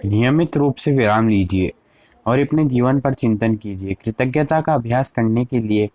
नियमित रूप से विराम लीजिए और अपने जीवन पर चिंतन कीजिए। कृतज्ञता का अभ्यास करने के लिए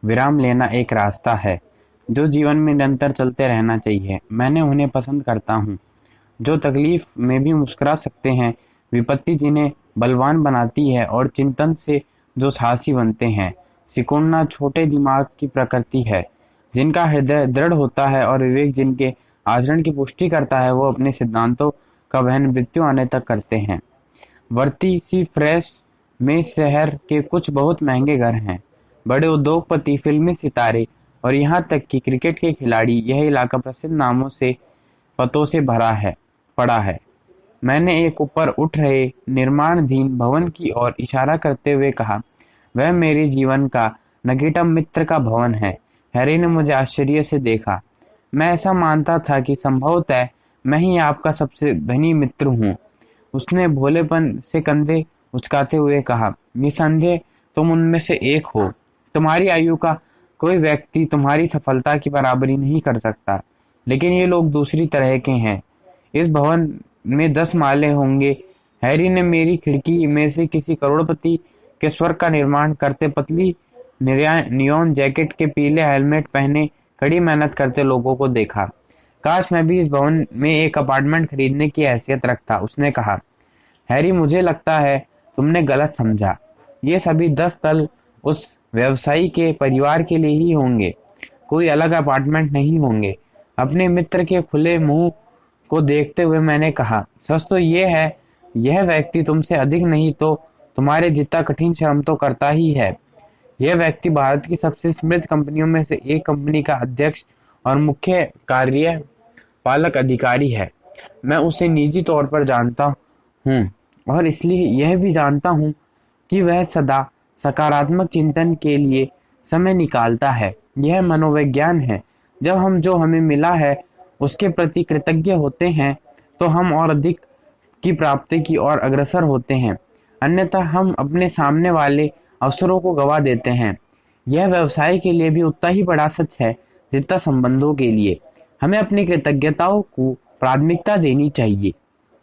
विराम लेना एक रास्ता है जो जीवन में निरंतर चलते रहना चाहिए। मैंने उन्हें पसंद करता हूँ जो तकलीफ में भी मुस्कुरा सकते हैं। विपत्ति जिन्हें बलवान बनाती है और चिंतन से जो साहसी बनते हैं। सिकुड़ना छोटे दिमाग की प्रकृति है, जिनका हृदय दृढ़ होता है और विवेक जिनके आचरण की पुष्टि करता है, वो अपने सिद्धांतों का वहन मृत्यु आने तक करते हैं। वर्ती सी फ्रेश में शहर के कुछ बहुत महंगे घर हैं। बड़े उद्योगपति, फिल्मी सितारे और यहाँ तक कि क्रिकेट के खिलाड़ी, यह इलाका प्रसिद्ध नामों से पतों से भरा है पड़ा है। मैंने एक ऊपर उठ रहे निर्माणाधीन भवन की ओर इशारा करते हुए कहा, वह मेरे जीवन का नगीटम मित्र का भवन है। हैरी ने मुझे आश्चर्य से देखा। मैं ऐसा मानता था कि संभवतः मैं ही आपका सबसे धनी मित्र हूँ। उसने भोलेपन से कंधे उचकाते हुए कहा, निसंदेह तुम उनमें से एक हो। तुम्हारी आयु का कोई व्यक्ति तुम्हारी सफलता की बराबरी नहीं कर सकता, लेकिन ये लोग दूसरी तरह के हैं। इस भवन में 10 माले होंगे। हैरी ने मेरी खिड़की में से किसी करोड़पति के स्वर्ग का निर्माण करते पतली नियॉन जैकेट के पीले हेलमेट पहने कड़ी मेहनत करते लोगों को देखा। काश मैं भी इस भवन में एक अपार्टमेंट खरीदने की हैसियत रखता, उसने कहा। हैरी, मुझे लगता है तुमने गलत समझा। ये सभी 10 तल उस व्यवसायी के परिवार के लिए ही होंगे, कोई अलग अपार्टमेंट नहीं होंगे। अपने मित्र के खुले मुंह को देखते हुए मैंने कहा, सच तो ये है, यह व्यक्ति तुमसे अधिक नहीं तो तुम्हारे जितना कठिन श्रम तो करता ही है। यह व्यक्ति भारत की सबसे समृद्ध कंपनियों में से एक कंपनी का अध्यक्ष और मुख्य कार्यपालक अधिकारी है। मैं उसे निजी तौर पर जानता हूँ और इसलिए यह भी जानता हूँ कि वह सदा सकारात्मक चिंतन के लिए समय निकालता है। यह मनोविज्ञान है। जब हम जो हमें मिला है उसके प्रति कृतज्ञ होते हैं तो हम और अधिक की प्राप्ति की ओर अग्रसर होते हैं, अन्यथा हम अपने सामने वाले अवसरों को गवा देते हैं। यह व्यवसाय के लिए भी उतना ही बड़ा सच है जितना संबंधों के लिए। हमें अपनी कृतज्ञताओं को प्राथमिकता देनी चाहिए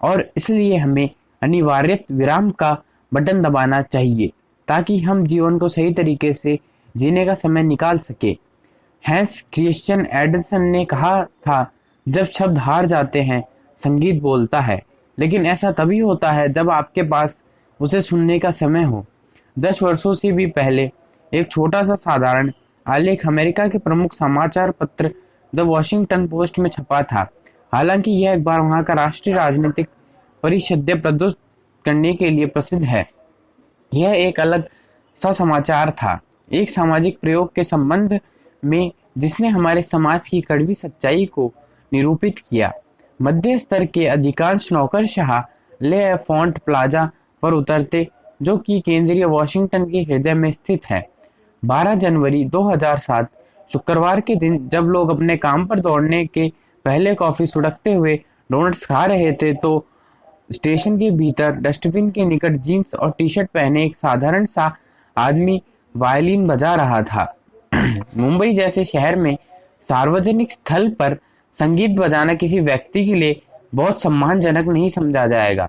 और इसलिए हमें अनिवार्य विराम का बटन दबाना चाहिए ताकि हम जीवन को सही तरीके से जीने का समय निकाल सके। हैंस क्रिश्चियन एंडरसन ने कहा था, जब शब्द हार जाते हैं संगीत बोलता है, लेकिन ऐसा तभी होता है जब आपके पास उसे सुनने का समय हो। 10 वर्षों से भी पहले एक छोटा सा साधारण आलेख अमेरिका के प्रमुख समाचार पत्र द वॉशिंगटन पोस्ट में छपा था। हालांकि यह अखबार वहां का राष्ट्रीय राजनीतिक परिषद्य प्रस्तुत करने के लिए प्रसिद्ध है, यह एक अलग सा समाचार था, एक सामाजिक प्रयोग के संबंध में जिसने हमारे समाज की कड़वी सच्चाई को निरूपित किया। मध्य स्तर के अधिकांश नौकरशाह ले फॉन्ट प्लाजा पर उतरते, जो कि केंद्रीय वाशिंगटन के हृदय में स्थित है। 12 जनवरी 2007 शुक्रवार के दिन जब लोग अपने काम पर दौड़ने के पहले कॉफी सुड़कते हुए डोनट्स खा रहे थे तो स्टेशन के भीतर डस्टबिन के निकट जीन्स और टी शर्ट पहने एक साधारण सा आदमी वायलिन बजा रहा था। मुंबई जैसे शहर में सार्वजनिक स्थल पर संगीत बजाना किसी व्यक्ति के लिए बहुत सम्मानजनक नहीं समझा जाएगा,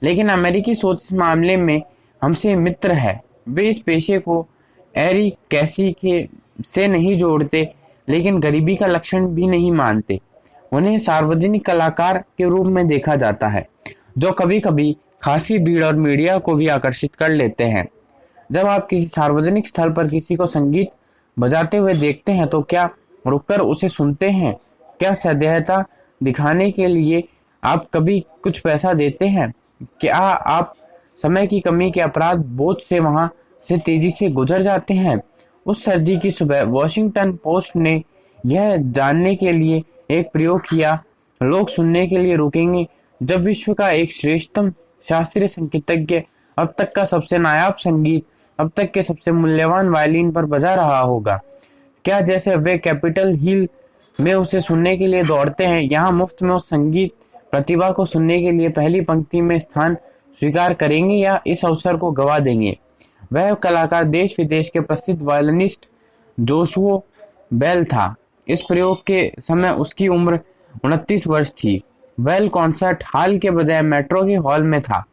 लेकिन अमेरिकी सोच इस मामले में हमसे मित्र है। वे इस पेशे को एरी कैसी के से नहीं जोड़ते, लेकिन गरीबी का लक्षण भी नहीं मानते। उन्हें सार्वजनिक कलाकार के रूप में देखा जाता है, जो कभी कभी खासी भीड़ और मीडिया को भी आकर्षित कर लेते हैं। जब आप किसी सार्वजनिक स्थल पर किसी को संगीत बजाते हुए देखते हैं तो क्या रुककर उसे सुनते हैं? क्या सदेहता दिखाने के लिए आप कभी कुछ पैसा देते हैं? क्या आप समय की कमी के अपराध बोझ से वहां से तेजी से गुजर जाते हैं? उस सर्दी की सुबह वॉशिंगटन पोस्ट ने यह जानने के लिए एक प्रयोग किया, लोग सुनने के लिए रुकेंगे जब विश्व का एक श्रेष्ठतम शास्त्रीय संगीतज्ञ, अब तक का सबसे नायाब संगीत, अब तक के सबसे मूल्यवान वायलिन पर बजा रहा होगा। क्या जैसे वे कैपिटल हिल में उसे सुनने के लिए दौड़ते हैं, यहाँ मुफ्त में उस संगीत प्रतिभा को सुनने के लिए पहली पंक्ति में स्थान स्वीकार करेंगे या इस अवसर को गवा देंगे? वह कलाकार देश विदेश के प्रसिद्ध वायलिनिस्ट जोशुआ बेल था। इस प्रयोग के समय उसकी उम्र 29 वर्ष थी। वेल कॉन्सर्ट हॉल के बजाय मेट्रो के हॉल में था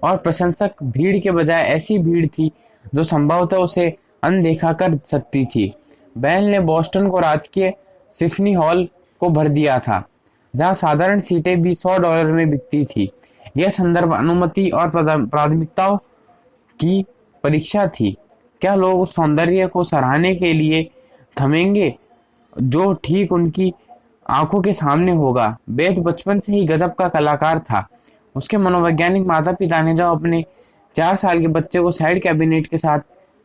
और प्रशंसक भीड़ के बजाय ऐसी भीड़ थी जो संभवतः उसे अनदेखा कर सकती थी। बैल ने बोस्टन को राजकीय सिम्फनी हॉल को भर दिया था, जहां साधारण सीटें भी $100 में बिकती थी। यह संदर्भ अनुमति और प्राथमिकताओं की परीक्षा थी। क्या लोग उस सौंदर्य को सराहने के लिए थमेंगे जो ठीक उनकी आंखों के सामने होगा? बेथ बचपन से ही गजब का कलाकार था। उसके मनोवैज्ञानिक माता पिता ने जब अपने 4 साल के बच्चे को साइड कैबिनेट के साथ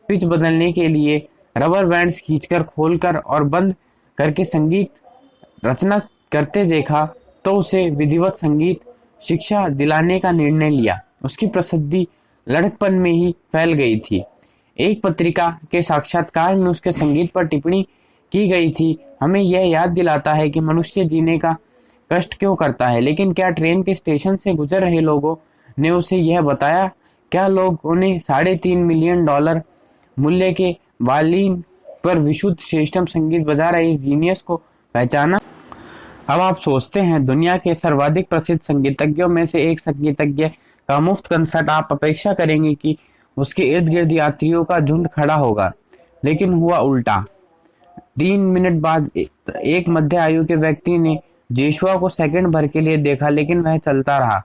पिच बदलने के लिए रबर बैंड्स खींचकर खोलकर और बंद करके संगीत रचना करते देखा तो उसे विधिवत संगीत शिक्षा दिलाने का निर्णय लिया। उसकी प्रसिद्धि लड़कपन में ही फैल गई थी। एक पत्रिका के साक्षात्कार में उसके संगीत पर टिप्पणी की गई थी, हमें यह याद दिलाता है कि मनुष्य जीने का कष्ट क्यों करता है। लेकिन क्या ट्रेन के स्टेशन से गुजर रहे लोगों ने उसे यह बताया? क्या लोग उन्हें $3.5 मिलियन मूल्य के वायलिन पर विशुद्ध श्रेष्ठतम संगीत बजा रहे इस जीनियस को पहचाना? अब आप सोचते हैं, दुनिया के सर्वाधिक प्रसिद्ध संगीतज्ञों में से एक संगीतज्ञ का मुफ्त कंसर्ट, आप अपेक्षा करेंगे कि उसके इर्द गिर्द यात्रियों का झुंड खड़ा होगा। लेकिन हुआ उल्टा। 3 मिनट बाद एक मध्य आयु के व्यक्ति ने जोशुआ को सेकंड भर के लिए देखा, लेकिन वह चलता रहा।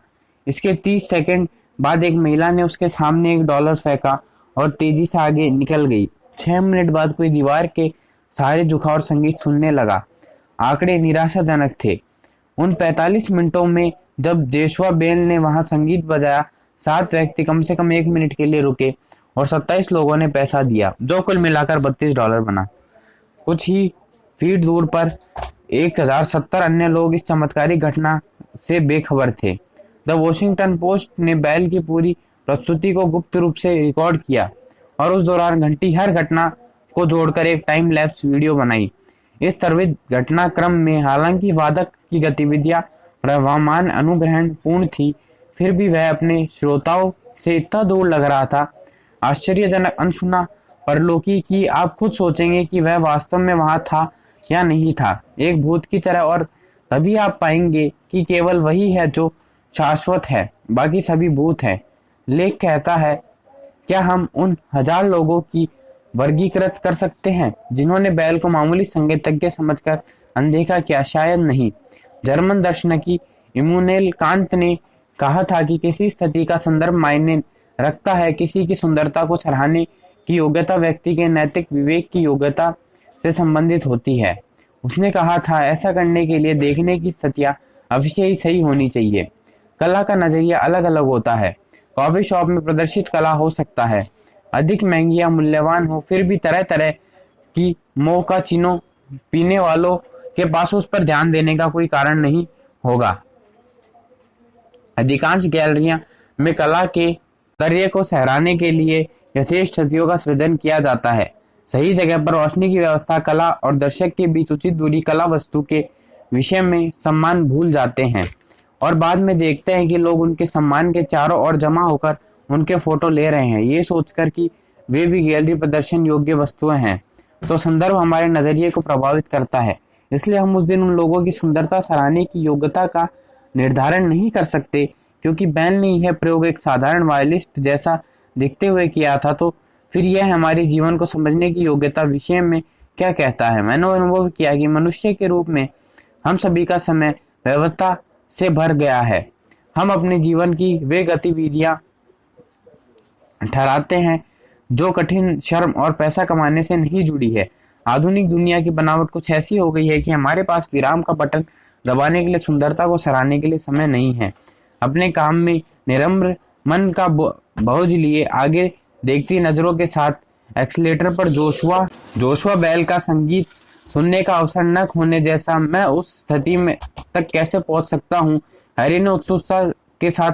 इसके 30 सेकंड बाद एक महिला ने उसके सामने $1 फेंका और तेजी से आगे निकल गई। 6 मिनट बाद कोई दीवार के सहारे झुका और संगीत सुनने लगा। आंकड़े निराशाजनक थे। उन 45 मिनटों में जब जोशुआ बेल ने वहां संगीत बजाया, 7 व्यक्ति कम से कम 1 मिनट के लिए रुके और 27 लोगों ने पैसा दिया, जो कुल मिलाकर $32 बना। कुछ ही फीट दूर पर 1070 अन्य लोग इस चमत्कारिक घटना से बेखबर थे। द वॉशिंगटन पोस्ट ने बैल की पूरी प्रस्तुति को गुप्त रूप से रिकॉर्ड किया और उस दौरान घंटी हर घटना को जोड़कर एक टाइम लैप्स वीडियो बनाई। इस त्वरित घटनाक्रम में हालांकि वादक की गतिविधियां प्रवाहमान अनुग्रहण पूर्ण थी, फिर भी वह अपने श्रोताओं से इतना दूर लग रहा था। आश्चर्यजनक अनसुना परलोकी कि आप खुद सोचेंगे कि वह वास्तव में वहां था या नहीं था, एक भूत की तरह। और तभी आप पाएंगे कि केवल वही है जो शाश्वत है, बाकी सभी भूत है। लेख कहता है, क्या हम उन 1000 लोगों की वर्गीकृत कर सकते हैं जिन्होंने बैल को मामूली संगीतज्ञ समझकर अनदेखा किया? शायद नहीं। जर्मन दर्शनकी इमैनुएल कांत ने कहा था कि किसी स्थिति का संदर्भ मायने रखता है। किसी की सुंदरता को सराहने की योग्यता व्यक्ति के नैतिक विवेक की योग्यता से संबंधित होती है। उसने कहा था, ऐसा करने के लिए देखने की स्थितियां अवश्य ही सही होनी चाहिए। कला का नजरिया अलग अलग होता है। कॉफी शॉप में प्रदर्शित कला हो सकता है अधिक महंगी या मूल्यवान हो, फिर भी तरह तरह की मोकाचिनो पीने वालों के पास उस पर ध्यान देने का कोई कारण नहीं होगा। अधिकांश गैलरियां में कला के कार्य को सराहने के लिए यथेष्ट स्थितियों का सृजन किया जाता है। सही जगह पर रोशनी की व्यवस्था, कला और दर्शक के बीच उचित दूरी, कला वस्तु के विषय में सम्मान भूल जाते हैं और बाद में देखते हैं कि लोग उनके सम्मान के चारों ओर जमा होकर उनके फोटो ले रहे हैं, ये सोचकर कि वे भी गैलरी प्रदर्शन योग्य वस्तुएं हैं। तो संदर्भ हमारे नजरिए को प्रभावित करता है। इसलिए हम उस दिन उन लोगों की सुंदरता सराहने की योग्यता का निर्धारण नहीं कर सकते, क्योंकि बैल ने यह प्रयोग एक साधारण वायलिस्ट जैसा दिखते हुए किया था। तो फिर यह हमारे जीवन को समझने की योग्यता विषय में क्या कहता है? मैंने अनुभव किया कि मनुष्य के रूप में हम सभी का समय व्यवस्था से भर गया है। हम अपने जीवन की वे गतिविधियां ठहराते हैं जो कठिन, श्रम और पैसा कमाने से नहीं जुड़ी है। आधुनिक दुनिया की बनावट कुछ ऐसी हो गई है कि हमारे पास विराम का बटन दबाने के लिए, सुंदरता को सराहने के लिए समय नहीं है। अपने काम में निरम्र मन का बोझ लिए आगे देखती नजरों के साथ एक्सीलेटर पर जोशुआ बेल का संगीत सुनने का अवसर न खोने जैसा मैं उस स्थिति में तक कैसे पहुंच सकता हूं? हैरी ने उत्सुकता के साथ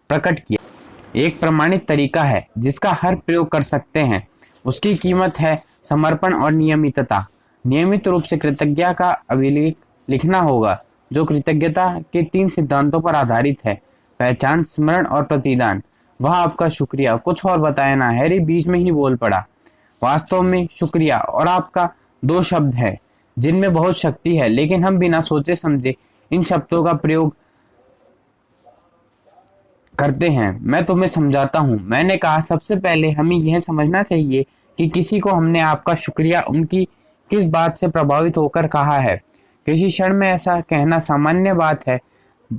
प्रकट किया। एक प्रमाणित तरीका है जिसका हर प्रयोग कर सकते हैं। उसकी कीमत है समर्पण और नियमितता। नियमित रूप से कृतज्ञता का अभिलेख लिखना होगा, जो कृतज्ञता के 3 सिद्धांतों पर आधारित है: पहचान, स्मरण और प्रतिदान। वह आपका शुक्रिया। कुछ और बताए ना। हैरी बीच में ही बोल पड़ा। वास्तव में शुक्रिया और आपका 2 शब्द है जिनमें बहुत शक्ति है, लेकिन हम बिना सोचे समझे इन शब्दों का प्रयोग करते हैं। मैं तुम्हें समझाता हूँ। मैंने कहा, सबसे पहले हमें यह समझना चाहिए कि किसी को हमने आपका शुक्रिया उनकी किस बात से प्रभावित होकर कहा है। किसी क्षण में ऐसा कहना सामान्य बात है,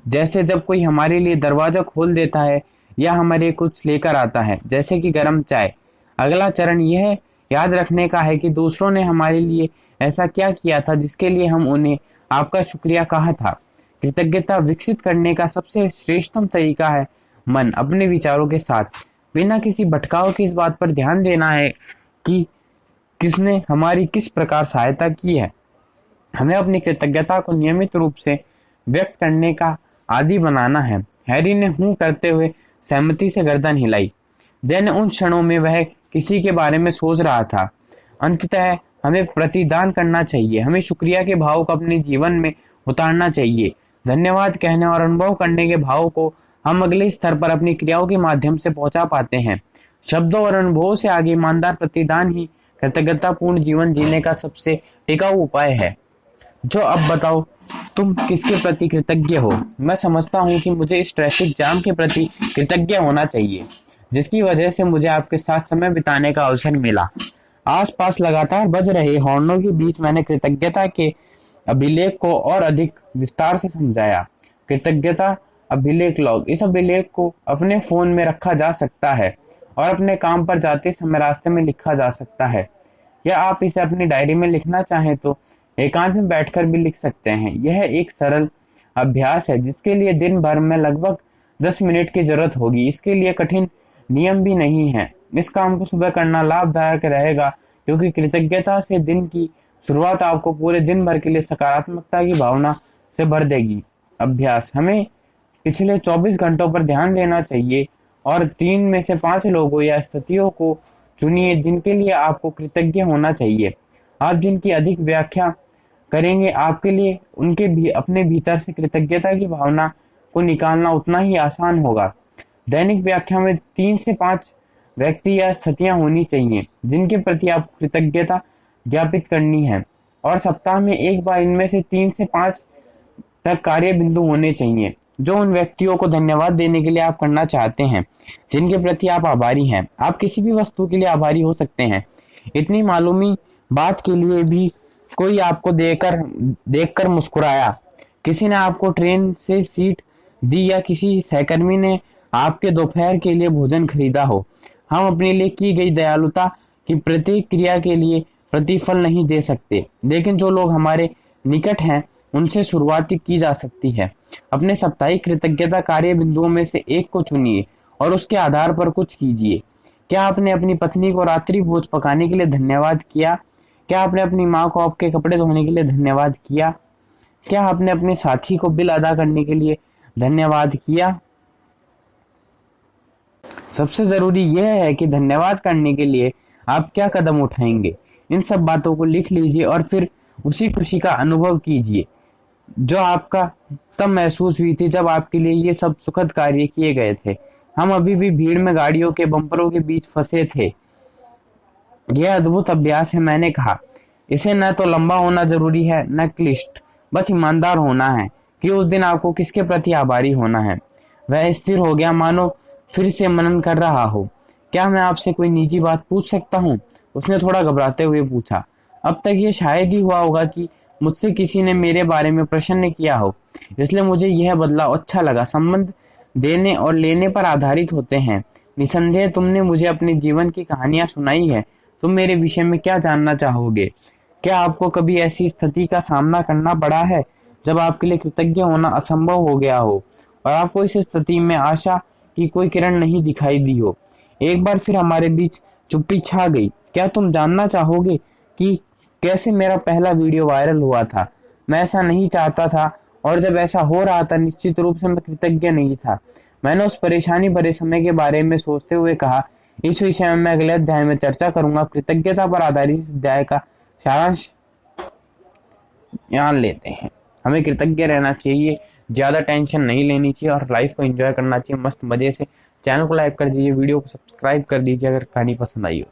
जैसे जब कोई हमारे लिए दरवाजा खोल देता है या हमारे कुछ लेकर आता है, जैसे कि गर्म चाय। अगला चरण यह याद रखने का है कि दूसरों ने हमारे लिए ऐसा क्या किया था जिसके लिए हम उन्हें आपका शुक्रिया कहा था। कृतज्ञता विकसित करने का सबसे श्रेष्ठतम तरीका है मन अपने विचारों के साथ बिना किसी भटकाव के इस बात पर ध्यान देना है कि किसने हमारी किस प्रकार सहायता की है। हमें अपनी कृतज्ञता को नियमित रूप से व्यक्त करने का आदी बनाना है। हैरी ने हूं करते हुए सहमति से गर्दन हिलाई। जैन उन क्षणों में वह किसी के बारे में सोच रहा था। अंततः हमें प्रतिदान करना चाहिए। हमें शुक्रिया के भाव को अपने जीवन में उतारना चाहिए। धन्यवाद कहने और अनुभव करने के भाव को हम अगले स्तर पर अपनी क्रियाओं के माध्यम से पहुंचा पाते हैं। शब्दों और अनुभवों से आगे ईमानदार प्रतिदान ही कृतज्ञतापूर्ण जीवन जीने का सबसे टिकाऊ उपाय है। जो अब बताओ, तुम किसके प्रति कृतज्ञ हो? मैं समझता हूँ कि मुझे इस ट्रैफिक जाम के प्रति कृतज्ञ होना चाहिए, जिसकी वजह से मुझे आपके साथ समय बिताने का अवसर मिला। आसपास लगातार बज रहे हॉर्नों के बीच मैंने कृतज्ञता के अभिलेख को और अधिक विस्तार से समझाया। कृतज्ञता अभिलेख लॉग। इस अभिलेख को अपने फोन में रखा जा सकता है और अपने काम पर जाते समय रास्ते में लिखा जा सकता है, या आप इसे अपनी डायरी में लिखना चाहें तो एकांत में बैठकर भी लिख सकते हैं। यह एक सरल अभ्यास है जिसके लिए दिन भर में लगभग 10 मिनट की जरूरत होगी। इसके लिए कठिन नियम भी नहीं है। इस काम को सुबह करना लाभदायक रहेगा, क्योंकि कृतज्ञता से दिन की शुरुआत आपको पूरे दिन भर के लिए सकारात्मकता की भावना से भर देगी। अभ्यास। हमें पिछले 24 घंटों पर ध्यान देना चाहिए और 3 में से 5 लोगों या स्थितियों को चुनिए जिनके लिए आपको कृतज्ञ होना चाहिए। आप जिनकी अधिक व्याख्या करेंगे, आपके लिए उनके भी अपने भीतर से कृतज्ञता की भावना को निकालना उतना ही आसान होगा। दैनिक व्याख्या में 3 से 5 व्यक्ति या स्थितियां होनी चाहिए जिनके प्रति आपको कृतज्ञता ज्ञापित करनी है, और सप्ताह में एक बार इनमें से 3 से 5 तक कार्य बिंदु होने चाहिए जो उन व्यक्तियों को धन्यवाद देने के लिए आप करना चाहते हैं, जिनके प्रति आप आभारी हैं। आप किसी भी वस्तु के लिए आभारी हो सकते हैं। इतनी मालूमी बात के लिए भी कोई आपको देखकर मुस्कुराया, किसी ने आपको ट्रेन से सीट दी, या किसी सहकर्मी ने आपके दोपहर के लिए भोजन खरीदा हो। हम अपने लिए की गई दयालुता की प्रत्येक क्रिया के लिए प्रतिफल नहीं दे सकते, लेकिन जो लोग हमारे निकट हैं उनसे शुरुआत की जा सकती है। अपने साप्ताहिक कृतज्ञता कार्य बिंदुओं में से एक को चुनिए और उसके आधार पर कुछ कीजिए। क्या आपने अपनी पत्नी को रात्रि भोज पकाने के लिए धन्यवाद किया? क्या आपने अपनी माँ को आपके कपड़े धोने के लिए धन्यवाद किया? क्या आपने अपने साथी को बिल अदा करने के लिए धन्यवाद किया? सबसे जरूरी यह है कि धन्यवाद करने के लिए आप क्या कदम उठाएंगे। इन सब बातों को लिख लीजिए और फिर उसी खुशी का अनुभव कीजिए जो आपका तब महसूस हुई थी जब आपके लिए ये सब सुखद कार्य किए गए थे। हम अभी भी भीड़ में गाड़ियों के बम्परों के बीच फंसे थे। यह अद्भुत अभ्यास है, मैंने कहा। इसे न तो लंबा होना जरूरी है न क्लिष्ट, बस ईमानदार होना है कि उस दिन आपको किसके प्रति आभारी होना है। वह स्थिर हो गया, मानो फिर से मनन कर रहा हो। क्या मैं आपसे कोई निजी बात पूछ सकता हूँ? उसने थोड़ा घबराते हुए पूछा। अब तक ये शायद ही हुआ होगा कि मुझसे किसी ने मेरे बारे में प्रश्न किया हो, इसलिए मुझे यह बदलाव अच्छा लगा। संबंध देने और लेने पर आधारित होते हैं। निसंदेह तुमने मुझे अपने जीवन की कहानियां सुनाई है। तुम मेरे विषय में क्या जानना चाहोगे? क्या आपको कभी ऐसी स्थिति का सामना करना पड़ा है जब आपके लिए कृतज्ञ होना असंभव हो गया हो और आपको इस स्थिति में आशा की कोई किरण नहीं दिखाई दी हो? एक बार फिर हमारे बीच चुप्पी छा गई। क्या तुम जानना चाहोगे कि कैसे मेरा पहला वीडियो वायरल हुआ था? मैं ऐसा नहीं चाहता था, और जब ऐसा हो रहा था निश्चित रूप से मैं कृतज्ञ नहीं था। मैंने उस परेशानी भरे समय के बारे में सोचते हुए कहा, इस विषय में मैं अगले अध्याय में चर्चा करूंगा। कृतज्ञता पर आधारित इस अध्याय का सारांश जान लेते हैं। हमें कृतज्ञ रहना चाहिए, ज्यादा टेंशन नहीं लेनी चाहिए और लाइफ को एंजॉय करना चाहिए मस्त मजे से। चैनल को लाइक कर दीजिए, वीडियो को सब्सक्राइब कर दीजिए अगर कहानी पसंद आई हो।